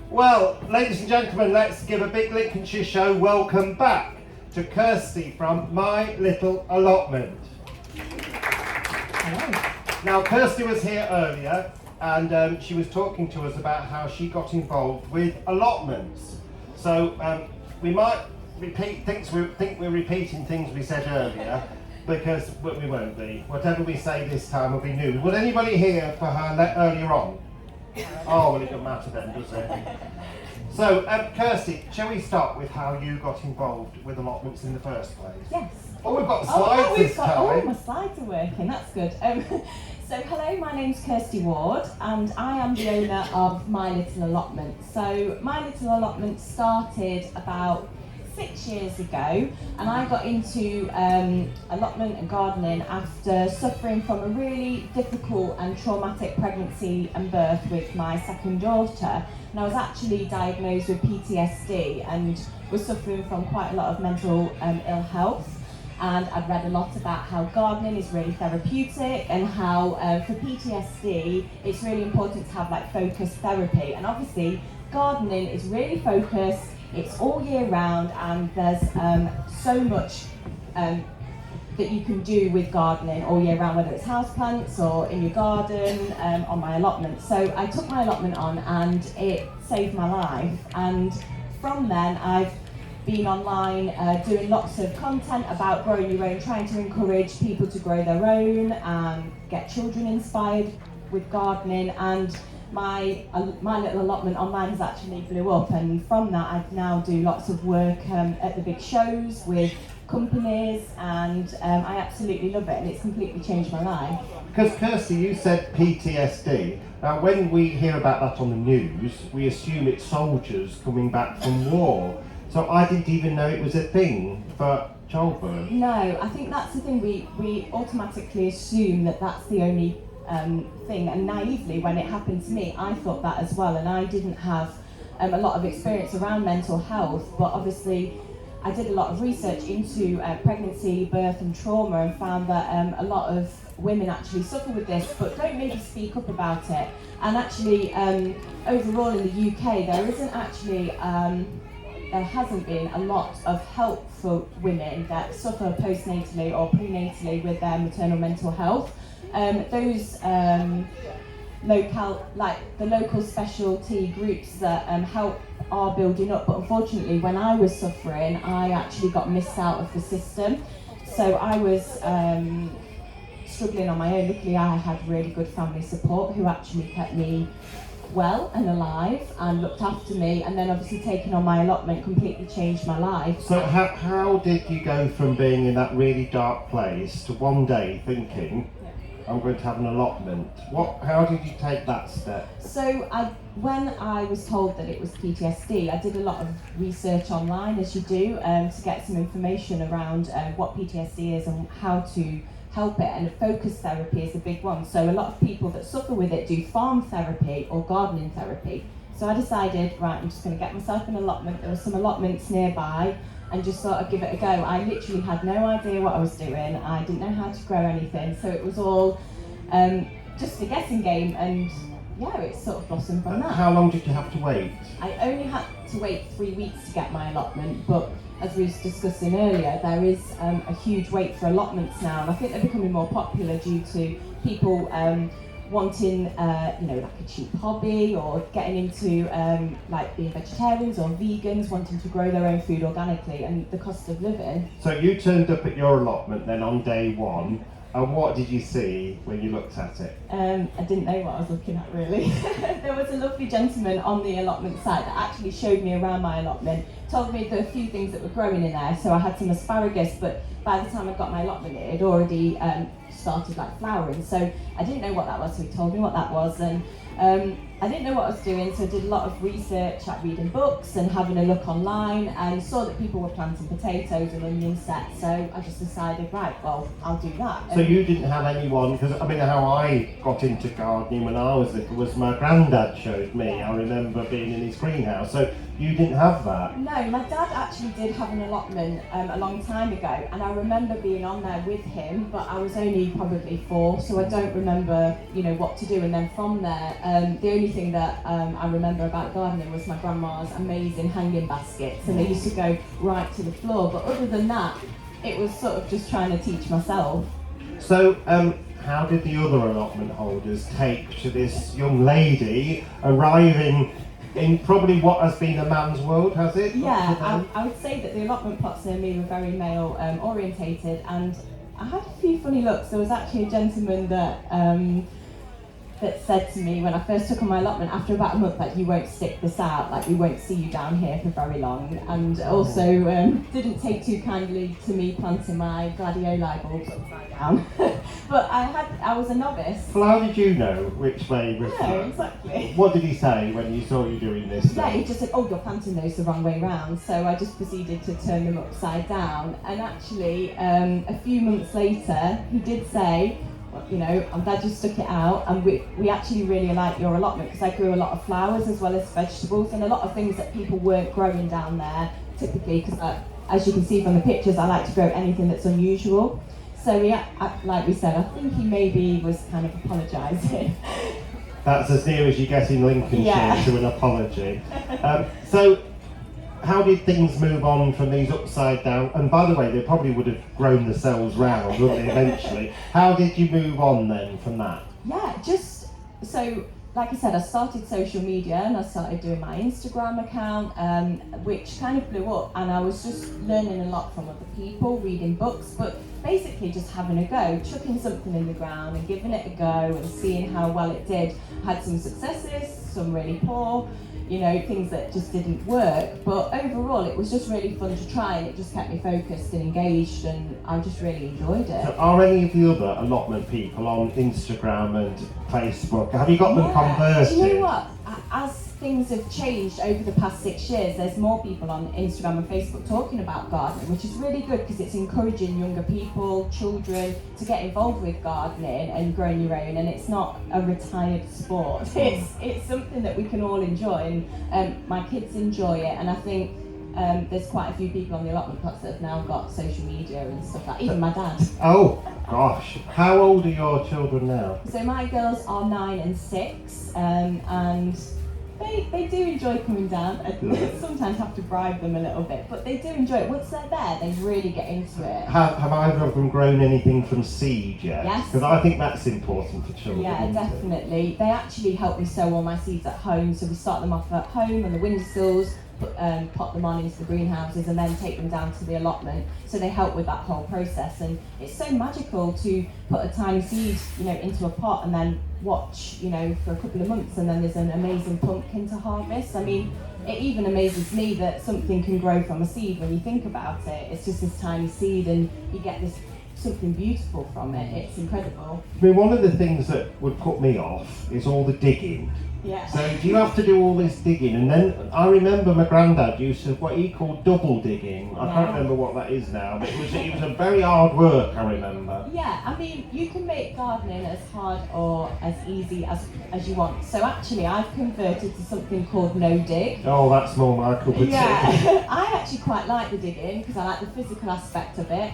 Well, ladies and gentlemen, let's give a big Lincolnshire Show welcome back to Kirsty from My Little Allotment. Hello. Now, Kirsty was here earlier and she was talking to us about how she got involved with allotments. So we might think we're repeating things we said earlier, because we won't be. Whatever we say this time will be new. Was anybody here for her earlier on? Oh, well, it doesn't matter then, does it? So, Kirsty, shall we start with how you got involved with allotments in the first place? Yes. Oh, we've got the slides this time. Oh, my slides are working, that's good. So hello, my name's Kirsty Ward and I am the owner of My Little Allotment. So My Little Allotment started about 6 years ago, and I got into allotment and gardening after suffering from a really difficult and traumatic pregnancy and birth with my second daughter. And I was actually diagnosed with PTSD and was suffering from quite a lot of mental ill health. And I've read a lot about how gardening is really therapeutic and how for PTSD it's really important to have like focused therapy. And obviously gardening is really focused, it's all year round, and there's so much that you can do with gardening all year round, whether it's houseplants or in your garden, on my allotment. So I took my allotment on and it saved my life, and from then I've been online doing lots of content about growing your own, trying to encourage people to grow their own and get children inspired with gardening. And my little allotment online has actually blew up, and from that I now do lots of work at the big shows with companies, and I absolutely love it, and it's completely changed my life. Because Kirsty, you said PTSD. Now when we hear about that on the news, we assume it's soldiers coming back from war. So I didn't even know it was a thing for childbirth. No, I think that's the thing, we automatically assume that that's the only thing, and naively when it happened to me I thought that as well, and I didn't have a lot of experience around mental health, but obviously I did a lot of research into pregnancy, birth and trauma, and found that a lot of women actually suffer with this but don't maybe speak up about it. And actually overall in the UK there hasn't been a lot of help for women that suffer postnatally or prenatally with their maternal mental health. Those local specialty groups that help are building up, but unfortunately when I was suffering I actually got missed out of the system. So I was struggling on my own. Luckily I had really good family support who actually kept me well and alive and looked after me, and then obviously taking on my allotment completely changed my life. So how did you go from being in that really dark place to one day thinking, I'm going to have an allotment? How did you take that step? So when I was told that it was PTSD, I did a lot of research online, as you do, to get some information around what PTSD is and how to help it, and focused therapy is a big one. So a lot of people that suffer with it do farm therapy or gardening therapy. So I decided, right, I'm just going to get myself an allotment. There were some allotments nearby, and just thought I'd give it a go. I literally had no idea what I was doing. I didn't know how to grow anything, so it was all just a guessing game, and yeah, it sort of blossomed from that. How long did you have to wait? I only had to wait 3 weeks to get my allotment, but as we were discussing earlier, there is a huge wait for allotments now, and I think they're becoming more popular due to people wanting, like a cheap hobby, or getting into like being vegetarians or vegans, wanting to grow their own food organically, and the cost of living. So you turned up at your allotment then on day one, and what did you see when you looked at it? I didn't know what I was looking at, really. There was a lovely gentleman on the allotment site that actually showed me around my allotment, told me there were a few things that were growing in there. So I had some asparagus, but by the time I got my allotment it had already started like flowering. So I didn't know what that was, so he told me what that was, and I didn't know what I was doing, so I did a lot of research, like reading books and having a look online, and saw that people were planting potatoes and onion sets, so I just decided, right, well, I'll do that. So you didn't have anyone, because I mean how I got into gardening when I was little was my granddad showed me. I remember being in his greenhouse, so you didn't have that? No, my dad actually did have an allotment a long time ago, and I remember being on there with him, but I was only 3, probably 4, so I don't remember, you know, what to do. And then from there, the only thing that I remember about gardening was my grandma's amazing hanging baskets, and they used to go right to the floor. But other than that, it was sort of just trying to teach myself. So, how did the other allotment holders take to this young lady arriving in probably what has been a man's world, has it? Yeah, I would say that the allotment plots near me were very male orientated, and I had a few funny looks. There was actually a gentleman that said to me when I first took on my allotment, after about a month, like, you won't stick this out, like, we won't see you down here for very long. And also didn't take too kindly to me planting my gladioli bulbs upside down. But I was a novice. Well, how did you know which way was No, exactly. What did he say when you saw you doing this? Yeah, he just said, oh, you're planting those the wrong way round. So I just proceeded to turn them upside down. And actually, a few months later, he did say, well, you know, I'm glad you stuck it out, and we actually really like your allotment, because I grew a lot of flowers as well as vegetables, and a lot of things that people weren't growing down there typically, because as you can see from the pictures, I like to grow anything that's unusual. So like we said, I think he maybe was kind of apologising. That's as near as you get in Lincolnshire Yeah. to an apology. So, how did things move on from these upside down? And by the way, they probably would have grown themselves round, wouldn't they, eventually? How did you move on then from that? Yeah, just so, like I said, I started social media and I started doing my Instagram account, which kind of blew up, and I was just learning a lot from other people, reading books, but basically just having a go, chucking something in the ground and giving it a go and seeing how well it did. I had some successes, some really poor, you know, things that just didn't work, but overall it was just really fun to try, and it just kept me focused and engaged, and I just really enjoyed it. So are any of the other allotment people on Instagram and Facebook, have you got them converted? Do you know what? As things have changed over the past 6 years, there's more people on Instagram and Facebook talking about gardening, which is really good, because it's encouraging younger people, children, to get involved with gardening and growing your own, and it's not a retired sport. It's something that we can all enjoy, and my kids enjoy it, and I think there's quite a few people on the allotment plots that have now got social media and stuff like that, even my dad. Oh gosh, how old are your children now? So my girls are 9 and 6, and they do enjoy coming down. I sometimes have to bribe them a little bit, but they do enjoy it. Once they're there, they really get into it. Have either of them grown anything from seed yet? Yes. Because I think that's important for children. Yeah, isn't it? definitely. They actually help me sow all my seeds at home, so we start them off at home on the windowsills, pop them on into the greenhouses, and then take them down to the allotment. So they help with that whole process, and it's so magical to put a tiny seed, you know, into a pot and then watch, you know, for a couple of months, and then there's an amazing pumpkin to harvest. I mean, it even amazes me that something can grow from a seed when you think about it. It's just this tiny seed, and you get this something beautiful from it. It's incredible. I mean, one of the things that would put me off is all the digging. Yeah. So do you have to do all this digging? And then I remember my granddad used to what he called double digging. I can't remember what that is now, but it was a very hard work, I remember. Yeah, I mean, you can make gardening as hard or as easy as you want. So actually, I've converted to something called no dig. Oh, that's more my cup of tea. Yeah, I actually quite like the digging because I like the physical aspect of it.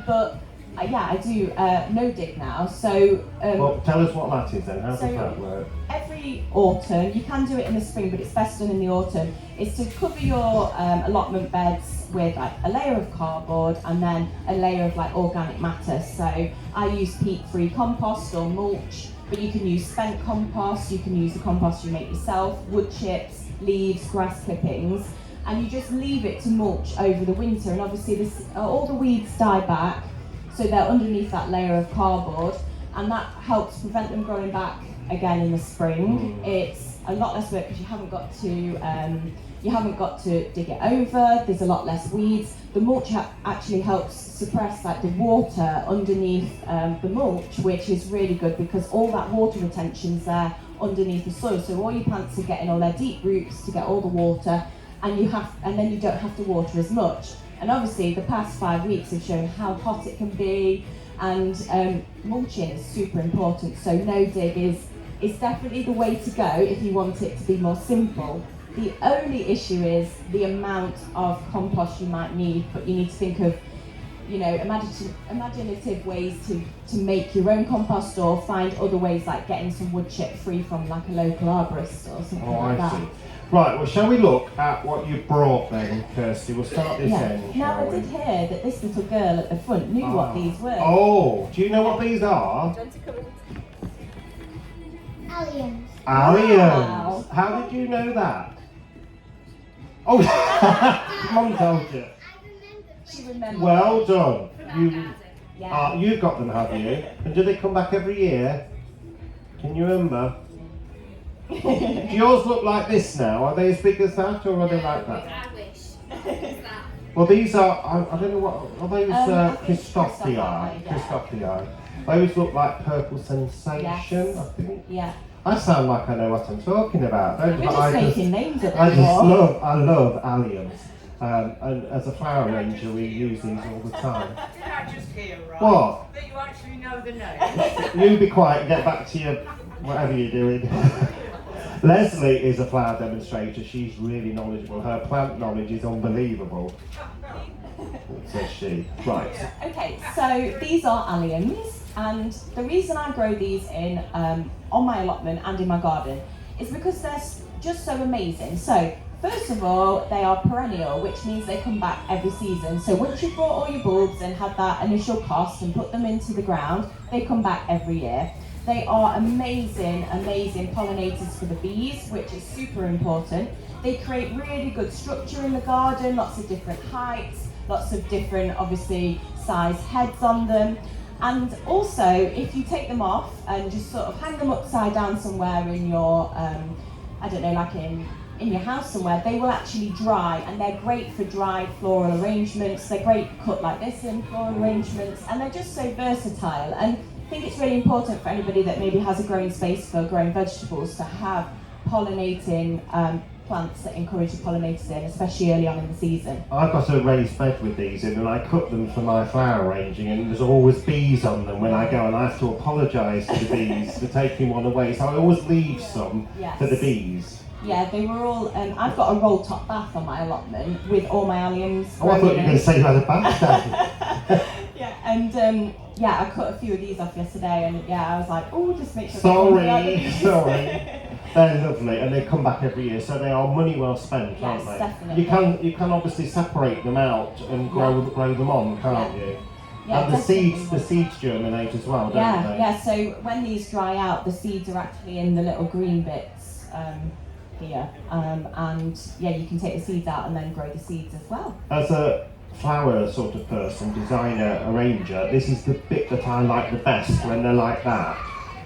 But yeah, I do no dig now. So well, tell us what that is then. How does that work? Every autumn, you can do it in the spring, but it's best done in the autumn, is to cover your allotment beds with like a layer of cardboard and then a layer of like organic matter. So I use peat-free compost or mulch, but you can use spent compost, you can use the compost you make yourself, wood chips, leaves, grass clippings, and you just leave it to mulch over the winter. And obviously all the weeds die back, so they're underneath that layer of cardboard, and that helps prevent them growing back again in the spring. It's a lot less work because you haven't got to dig it over. There's a lot less weeds. The mulch actually helps suppress like the water underneath the mulch, which is really good because all that water retention's there underneath the soil. So all your plants are getting all their deep roots to get all the water, and then you don't have to water as much. And obviously the past 5 weeks have shown how hot it can be, and mulching is super important. So no dig is definitely the way to go if you want it to be more simple. The only issue is the amount of compost you might need, but you need to think of you know, imaginative ways to make your own compost, or find other ways like getting some wood chip free from like a local arborist or something like that. I see. Right, well, shall we look at what you brought then, Kirsty? We'll start this end, Now, shall I did we? hear that this little girl at the front knew what these were. Oh, do you know what these are? Alliums. Alliums. Wow. How did you know that? Oh, Mum told you. She remembered. Well done. Yeah. You've got them, have you? And do they come back every year? Can you remember? Do yours look like this now? Are they as big as that, or are they like that? I wish. Well, these are, I don't know what, are those I think Christophii? yeah. Christophii. Those look like purple sensation, Yes. I think. Yeah. I sound like I know what I'm talking about, don't We're I? just making names up. I before. love alliums. And as a flower ranger, we use these all the time. Did I just hear right? What? That you actually know the name. You be quiet and get back to your whatever you're doing. Leslie is a flower demonstrator. She's really knowledgeable. Her plant knowledge is unbelievable, says she. Right. Okay, so these are alliums, and the reason I grow these in on my allotment and in my garden is because they're just so amazing. So first of all, they are perennial, which means they come back every season. So once you've brought all your bulbs and had that initial cost and put them into the ground, they come back every year. They are amazing pollinators for the bees, which is super important. They create really good structure in the garden, lots of different heights, lots of different, obviously, size heads on them. And also, if you take them off and just sort of hang them upside down somewhere in your, I don't know, like in your house somewhere, they will actually dry, and they're great for dried floral arrangements. They're great cut like this in floral arrangements, and they're just so versatile. And I think it's really important for anybody that maybe has a growing space for growing vegetables to have pollinating plants that encourage the pollinators in, especially early on in the season. I've got a raised bed with these in, and I cut them for my flower arranging, and there's always bees on them when I go, and I have to apologise to the bees for taking one away, so I always leave some for the bees. Yeah, they were all, I've got a roll top bath on my allotment with all my alliums. Oh, I thought you were going to say you had a bath down. Yeah, and yeah, I cut a few of these off yesterday, and yeah, I was like, oh, just make sure. Sorry. They're lovely, and they come back every year, so they are money well spent, aren't they? Definitely. You can obviously separate them out and grow them on, can't you? Yeah, and the seeds germinate as well, don't they? Yeah. So when these dry out, the seeds are actually in the little green bits here, and yeah, you can take the seeds out and then grow the seeds as well. As a flower sort of person, designer, arranger, this is the bit that I like the best when they're like that.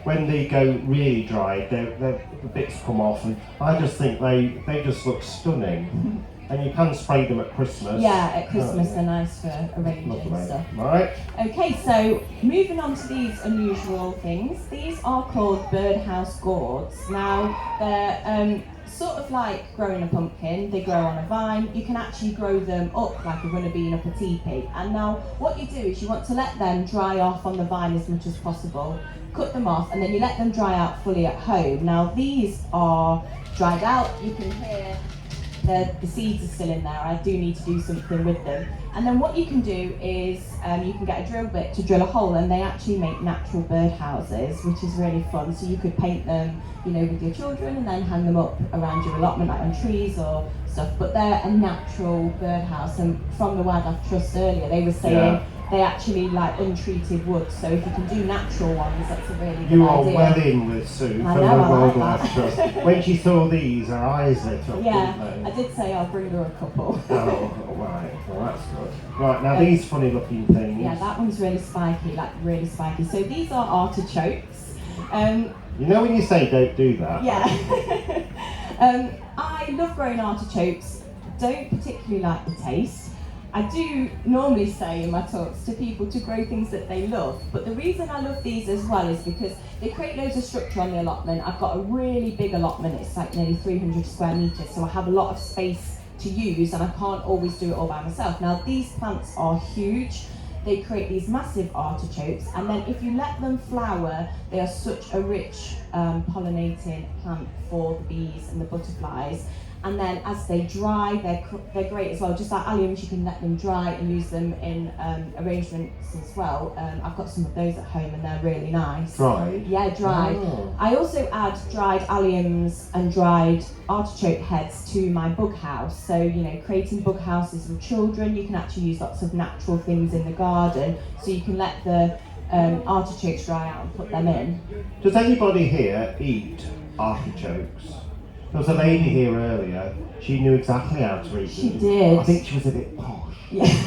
When they go really dry, the bits come off, and I just think they just look stunning. And you can spray them at Christmas. Yeah, at Christmas they're nice for arranging stuff. Right. Okay, so moving on to these unusual things. These are called birdhouse gourds. Now, they're sort of like growing a pumpkin. They grow on a vine. You can actually grow them up like a runner bean up a teepee. And now what you do is you want to let them dry off on the vine as much as possible. Cut them off, and then you let them dry out fully at home. Now these are dried out. You can hear the seeds are still in there. I do need to do something with them. And then what you can do is you can get a drill bit to drill a hole, and they actually make natural birdhouses, which is really fun. So you could paint them, with your children, and then hang them up around your allotment, like on trees or stuff. But they're a natural birdhouse, and from the Wildlife Trust earlier, they were saying they actually like untreated wood. So if you can do natural ones, that's a really good idea. You are well in with Sue from the Wildlife Trust. When she saw these, her eyes lit up, didn't they? I did say I'll bring her a couple. Oh, right. Well, that's good. Right, now these funny looking things. Yeah, that one's really spiky, really spiky. So these are artichokes. You know when you say don't do that? Yeah. I love growing artichokes. Don't particularly like the taste. I do normally say in my talks to people to grow things that they love, but the reason I love these as well is because they create loads of structure on the allotment. I've got a really big allotment, it's like nearly 300 square metres, so I have a lot of space to use, and I can't always do it all by myself. Now these plants are huge. they create these massive artichokes, and then if you let them flower, they are such a rich pollinating plant for the bees and the butterflies. And then as they dry, they're great as well. Just like alliums, you can let them dry and use them in arrangements as well. I've got some of those at home and they're really nice. Dried? Yeah, dried. Oh. I also add dried alliums and dried artichoke heads to my bug house. So, you know, creating bug houses with children, you can actually use lots of natural things in the garden. So you can let the artichokes dry out and put them in. Does anybody here eat artichokes? There was a lady here earlier, she knew exactly how to eat them. She did. I think she was a bit posh. Yeah.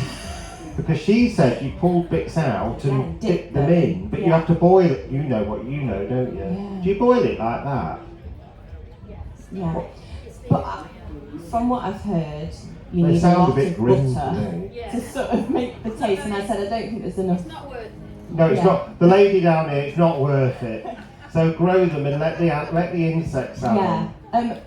Because she said you pulled bits out and Yeah, dip them in, but you have to boil it. You know what you know, don't you? Yeah. Do you boil it like that? Yeah. But from what I've heard, you They need a sound a lot bit of grim to butter me. Yeah. to sort of make the taste. And I said, I don't think there's enough. It's not worth it. No, it's Yeah. not. The lady down here, it's not worth it. So grow them and let the insects out. Yeah.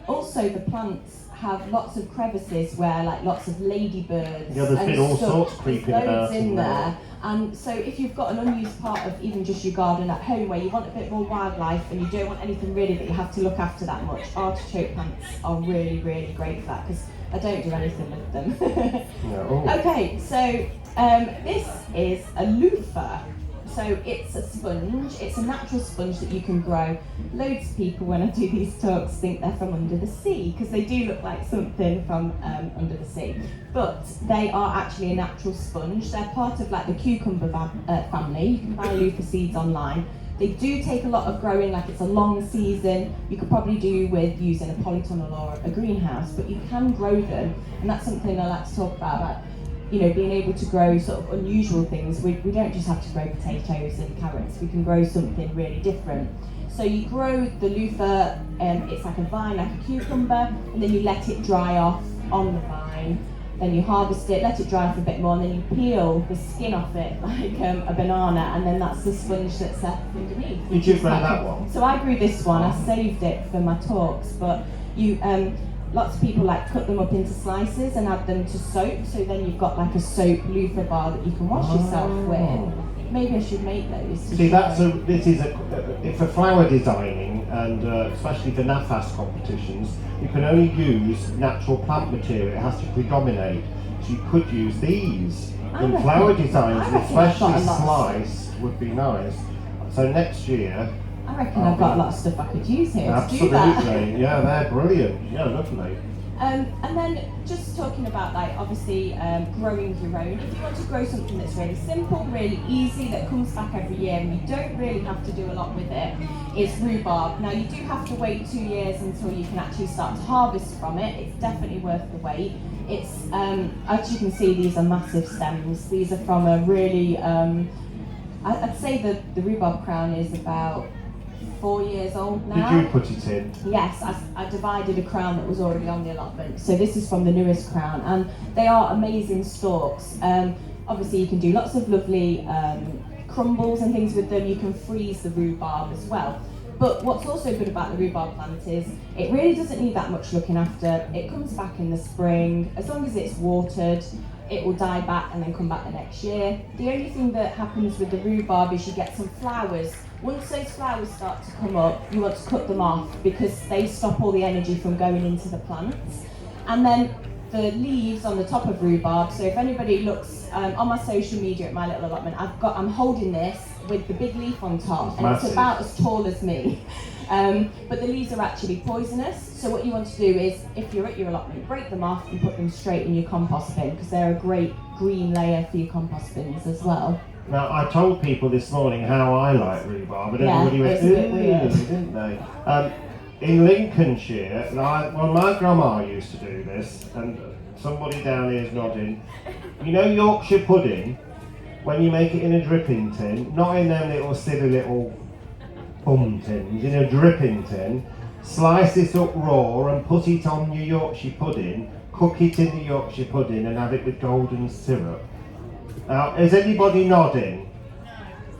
Also, the plants have lots of crevices where, like, lots of ladybirds. Yeah, there's and been all stuff. sorts creeping There's about loads in in there. And so, if you've got an unused part of even just your garden at home where you want a bit more wildlife and you don't want anything really that you have to look after that much, artichoke plants are really, really great for that because I don't do anything with them. No. Okay, so this is a loofah. So it's a sponge, it's a natural sponge that you can grow. Loads of people, when I do these talks, think they're from under the sea because they do look like something from under the sea. But they are actually a natural sponge. They're part of like the cucumber family. You can buy loofah seeds online. They do take a lot of growing, like it's a long season. You could probably do with using a polytunnel or a greenhouse, but you can grow them. And that's something I like to talk about you know, being able to grow sort of unusual things. We don't just have to grow potatoes and carrots, we can grow something really different. So you grow the loofah, it's like a vine, like a cucumber, and then you let it dry off on the vine. Then you harvest it, let it dry for a bit more, and then you peel the skin off it like a banana, and then that's the sponge that's left underneath. Did you grow that one? So I grew this one, I saved it for my talks, but you, lots of people like cut them up into slices and add them to soap, so then you've got like a soap loofah bar that you can wash yourself with. Maybe I should make those. See, it's for flower designing and especially for NAFAS competitions, you can only use natural plant material, it has to predominate. So you could use these in flower designs, especially sliced would be nice. So next year, I reckon I've got a lot of stuff I could use here to do that. Absolutely, yeah, they're brilliant. Yeah, lovely. And then just talking about like obviously growing your own. If you want to grow something that's really simple, really easy, that comes back every year and you don't really have to do a lot with it, it's rhubarb. Now you do have to wait 2 years until you can actually start to harvest from it. It's definitely worth the wait. It's as you can see, these are massive stems. These are from a really I'd say the rhubarb crown is about 4 years old now. Did you put it in? Yes, I divided a crown that was already on the allotment. So this is from the newest crown, and they are amazing stalks. Obviously you can do lots of lovely crumbles and things with them. You can freeze the rhubarb as well. But what's also good about the rhubarb plant is it really doesn't need that much looking after. It comes back in the spring. As long as it's watered, it will die back and then come back the next year. The only thing that happens with the rhubarb is you get some flowers. Once those flowers start to come up, you want to cut them off because they stop all the energy from going into the plants. And then the leaves on the top of rhubarb, so if anybody looks on my social media at my little allotment, I'm holding this with the big leaf on top, and Massive. it's about as tall as me. But the leaves are actually poisonous, so what you want to do is, if you're at your allotment, break them off and put them straight in your compost bin, because they're a great green layer for your compost bins as well. Now, I told people this morning how I like rhubarb, but everybody went, it's a bit weird, didn't they? In Lincolnshire, my grandma used to do this, and somebody down here is nodding. You know Yorkshire pudding? When you make it in a dripping tin, not in them little silly little bum tins, in a dripping tin, slice this up raw and put it on your Yorkshire pudding, cook it in the Yorkshire pudding and have it with golden syrup. Now, is anybody nodding?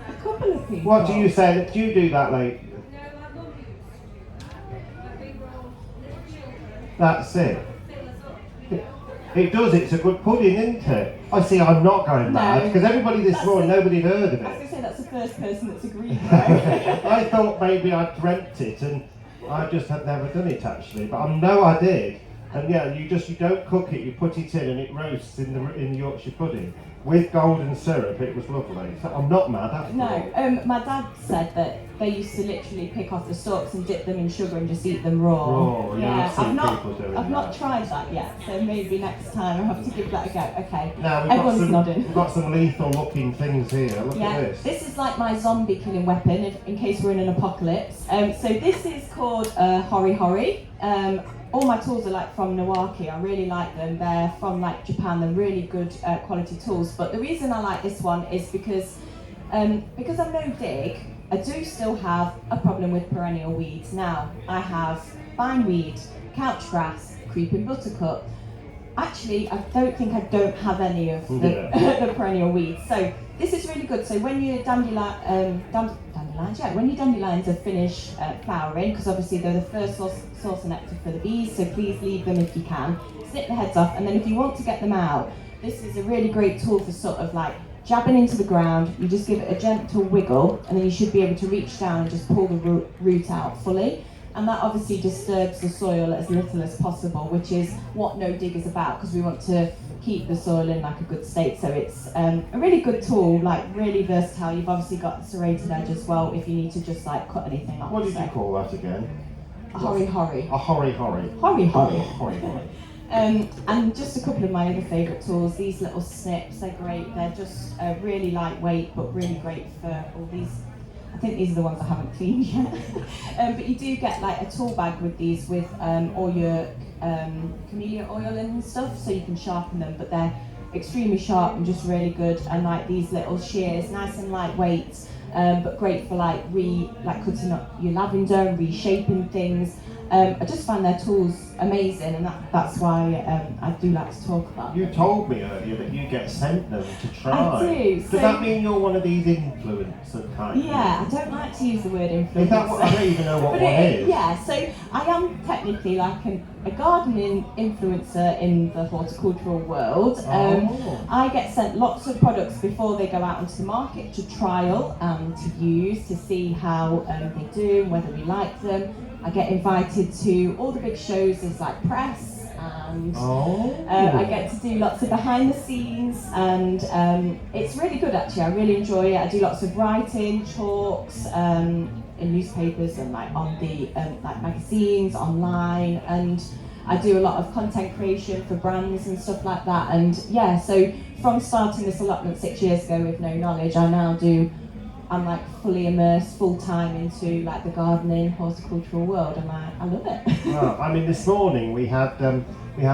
A couple of people. What do you say? Do you do that, like? No, my mum used to. When we were all little children, That's it. fill us up. It does, it's a good pudding, isn't it? I see, I'm not going mad, because everybody this morning, nobody had heard of I was going it. to say that's the first person that's agreed though. I thought maybe I'd dreamt it, and I just had never done it actually, but I know I did. And yeah, you don't cook it, you put it in and it roasts in the Yorkshire pudding. With golden syrup, it was lovely. So I'm not mad after all. No, my dad said that they used to literally pick off the stalks and dip them in sugar and just eat them raw. Raw, yeah, I've seen people doing I've not that. tried that yet, so maybe next time I'll have to give that a go. Okay, Now everyone's nodding. we've got some lethal looking things here. Look at this. Is like my zombie killing weapon in case we're in an apocalypse. So this is called hori. All my tools are like from Milwaukee. I really like them. They're from like Japan. They're really good quality tools. But the reason I like this one is because I'm no dig. I do still have a problem with perennial weeds. Now I have bindweed, couch grass, creeping buttercup. Actually, I don't have any of the, the perennial weeds. So this is really good. So when your when your dandelions are finished flowering, because obviously they're the first source of nectar for the bees, so please leave them if you can. Snip the heads off, and then if you want to get them out, this is a really great tool for sort of like jabbing into the ground. You just give it a gentle wiggle, and then you should be able to reach down and just pull the root out fully. And that obviously disturbs the soil as little as possible, which is what no dig is about, because we want to keep the soil in like a good state. So it's a really good tool, like really versatile. You've obviously got the serrated edge as well if you need to just like cut anything off. What did you call that again? A hori. A hori. Hori. And just a couple of my other favourite tools, these little snips, they're great. They're just really lightweight, but really great for all these. I think these are the ones I haven't cleaned yet. But you do get like a tool bag with these with all your camellia oil and stuff, so you can sharpen them, but they're extremely sharp and just really good. And like these little shears, nice and lightweight, but great for like cutting up your lavender and reshaping things. I just find their tools amazing, and that's why I do like to talk about them. You told me earlier that you get sent them to try. I do. Does that mean you're one of these influencer types? Yeah, I don't like to use the word influencer. Is that what, I don't even know what one is. Yeah, so I am technically like a gardening influencer in the horticultural world. I get sent lots of products before they go out into the market to trial and to use to see how they do and whether we like them. I get invited to all the big shows, there's like press, and I get to do lots of behind the scenes, and it's really good actually. I really enjoy it. I do lots of writing, talks in newspapers and like on the like magazines, online, and I do a lot of content creation for brands and stuff like that. And yeah, so from starting this allotment 6 years ago with no knowledge, I'm like fully immersed full time into like the gardening, horticultural world, and I love it. Well, I mean, this morning we had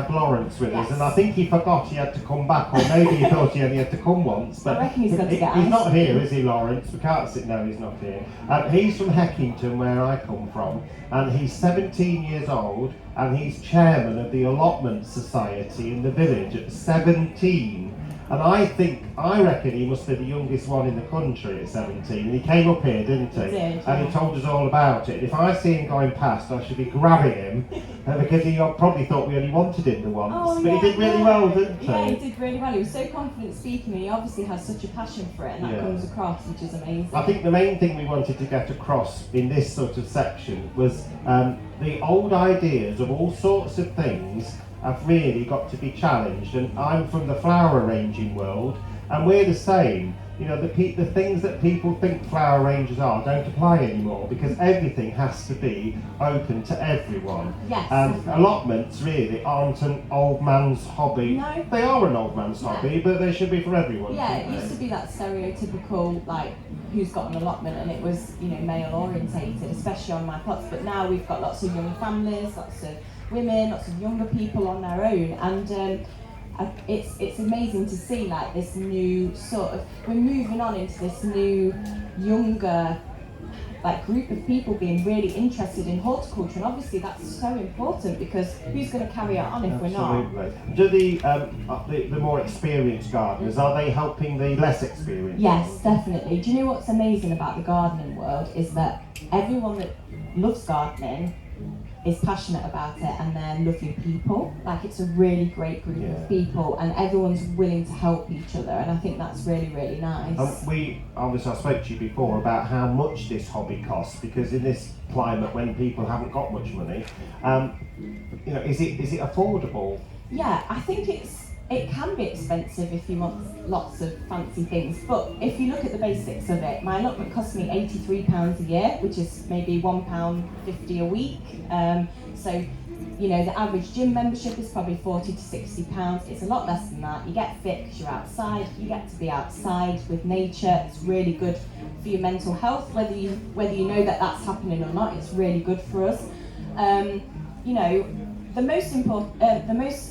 Lawrence with us, and I think he forgot he had to come back, or maybe he thought he only had to come once. But I reckon he's going to get he's not here, is he, Lawrence? We can't sit. No, he's not here. He's from Heckington, where I come from, and he's 17 years old, and he's chairman of the Allotment Society in the village at 17. And I reckon he must be the youngest one in the country at 17. And he came up here, didn't he? He did, and he told us all about it. And if I see him going past, I should be grabbing him because he probably thought we only wanted him the once. But he did really well, didn't he? Yeah, he did really well. He was so confident speaking, and he obviously has such a passion for it, and that comes across, which is amazing. I think the main thing we wanted to get across in this sort of section was the old ideas of all sorts of things have really got to be challenged. And I'm from the flower arranging world, and we're the same. You know, the things that people think flower arrangers are don't apply anymore, because everything has to be open to everyone. Yes. Allotments really aren't an old man's hobby. No. They are an old man's hobby, but they should be for everyone. Yeah, it used to be that stereotypical, like, who's got an allotment, and it was, you know, male orientated, especially on my plots. But now we've got lots of young families, lots of women, lots of younger people on their own, and it's amazing to see like this new sort of, we're moving on into this new younger like group of people being really interested in horticulture, and obviously that's so important, because who's going to carry it on if we're not? Do the more experienced gardeners, are they helping the less experienced? Yes, definitely. Do you know what's amazing about the gardening world is that everyone that loves gardening is passionate about it, and they're lovely people. Like, it's a really great group of people, and everyone's willing to help each other, and I think that's really, really nice. We obviously, I spoke to you before about how much this hobby costs, because in this climate when people haven't got much money, you know, is it affordable? Yeah, I think it can be expensive if you want lots of fancy things, but if you look at the basics of it, my allotment cost me £83 a year, which is maybe £1.50 a week. So, you know, the average gym membership is probably £40 to £60. It's a lot less than that. You get fit because you're outside. You get to be outside with nature. It's really good for your mental health, whether you know that that's happening or not. It's really good for us. You know, the most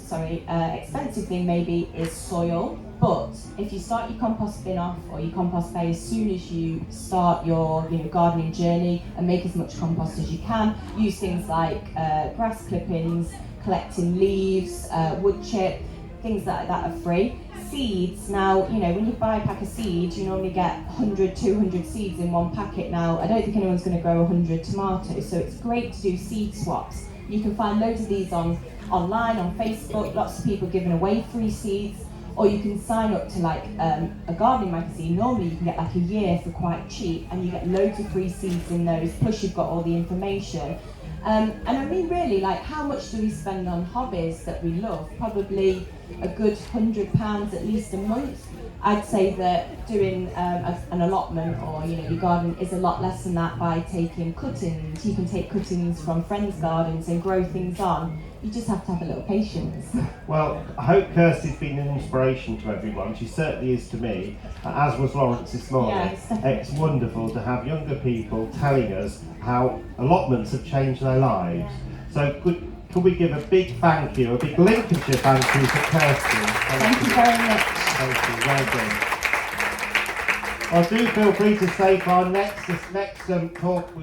expensive thing maybe is soil, but if you start your compost bin off or your compost bay as soon as you start your gardening journey, and make as much compost as you can, use things like grass clippings, collecting leaves, wood chip, things like that are free. Seeds, now, you know, when you buy a pack of seeds, you normally get 100, 200 seeds in one packet. Now, I don't think anyone's going to grow 100 tomatoes, so it's great to do seed swaps. You can find loads of these online, on Facebook, lots of people giving away free seeds, or you can sign up to like a gardening magazine. Normally you can get like a year for quite cheap, and you get loads of free seeds in those, plus you've got all the information. And I mean, really, like, how much do we spend on hobbies that we love? Probably a good £100 at least a month. I'd say that doing an allotment or your garden is a lot less than that by taking cuttings. You can take cuttings from friends' gardens and grow things on. You just have to have a little patience. Well, I hope Kirsty's been an inspiration to everyone. She certainly is to me, as was Lawrence this morning. Yes. It's wonderful to have younger people telling us how allotments have changed their lives. So could we give a big thank you, a big Lincolnshire thank you to Kirsty? Thank you very much. Thank you, well done. Well, do feel free to stay for our next talk.